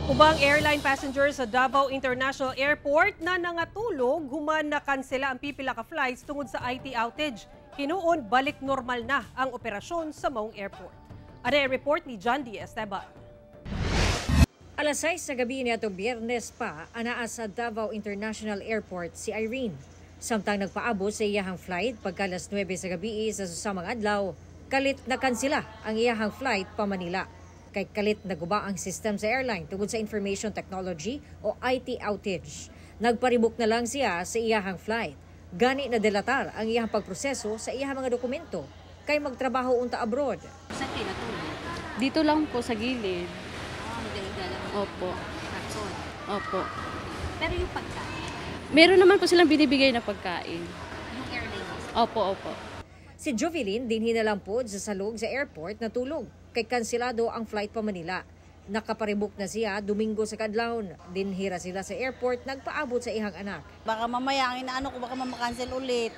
Ubang airline passengers sa Davao International Airport na nangatulog human na kansela ang pipila ka flights tungod sa IT outage. Hinuon balik normal na ang operasyon sa maong airport. Ada report ni John D. Esteban. Alas 6 sa gabi niadtong Biyernes pa anaa sa Davao International Airport si Irene. Samtang nagpaabot sa iyahang flight pagka alas 9 sa gabi sa susamang adlaw, kalit na kansela ang iyahang flight pa Manila. Kay kalit naguba ang system sa airline tungod sa information technology o IT outage. Nagparibok na lang siya sa iyahang flight. Gani na delatar ang iyahang pagproseso sa iyahang mga dokumento kay magtrabaho unta abroad. Saan kayo natulog? Dito lang po sa gilid. Lang. Opo. Kapson. Opo. Pero yung pagkain, Meron naman po silang binibigay na pagkain. yung airline mismo. Opo. Si Jovelyn dinhi na lang po sa salog sa airport na tulog kay kanselado ang flight pa Manila. Nakaparibok na siya Domingo sa kadlawon. Dinhira sila sa airport nagpaabot sa ihang anak. Baka mamaya ang inaano ko, baka mamakancel ulit.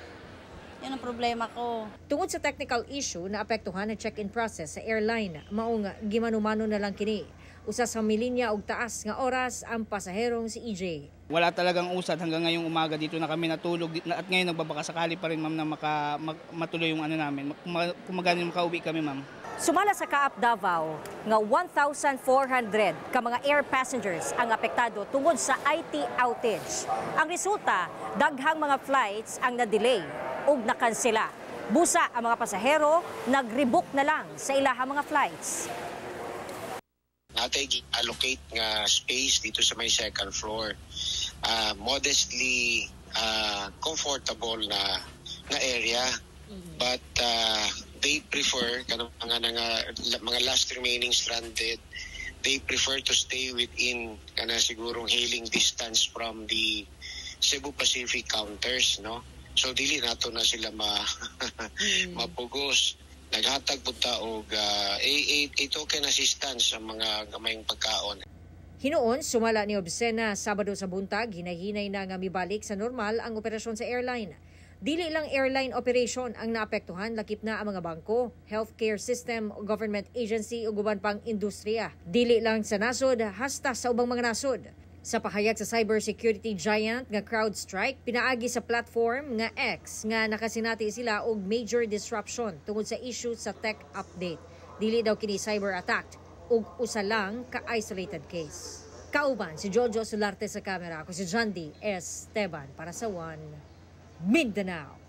Yan ang problema ko. Tungod sa technical issue na apektuhan ang check-in process sa airline, maong gimanumano na lang kini. Usa sa milinya og taas nga oras ang pasaherong si EJ. Wala talagang usad hanggang ngayong umaga dito na kami natulog at ngayon nagbabakasakali pa rin ma'am na matuloy yung ano namin. Kung magaling makauwi kami ma'am. Sumala sa Kaap Davao nga 1,400 ka mga air passengers ang apektado tungod sa IT outage. Ang resulta, daghang mga flights ang na-delay ug nakansela. Busa ang mga pasahero, nag-rebook na lang sa ilahang mga flights. Natay allocate nga space dito sa may second floor. Modestly comfortable na area, but they prefer mga last remaining stranded, they prefer to stay within sigurong hailing distance from the Cebu Pacific counters, no? So dili nato na sila mapugos. Naghatag punta og token assistance sa mga gamayng pagkaon. Hinuon, sumala ni Obsena Sabado sa buntag, hinahinay na nga mibalik sa normal ang operasyon sa airline. Dili lang airline operation ang naapektuhan, lakip na ang mga bangko, healthcare system, government agency ug uban pang industriya. Dili lang sa nasod, hasta sa ubang mga nasod. Sa pahayag sa cybersecurity giant nga CrowdStrike, pinaagi sa platform nga X nga nakasinati sila og major disruption tungod sa issue sa tech update. Dili daw kini cyber attack ug usa lang ka isolated case. Kauban si Jojo Solarte sa kamera, ako si John D. Esteban para sa One Mindanao.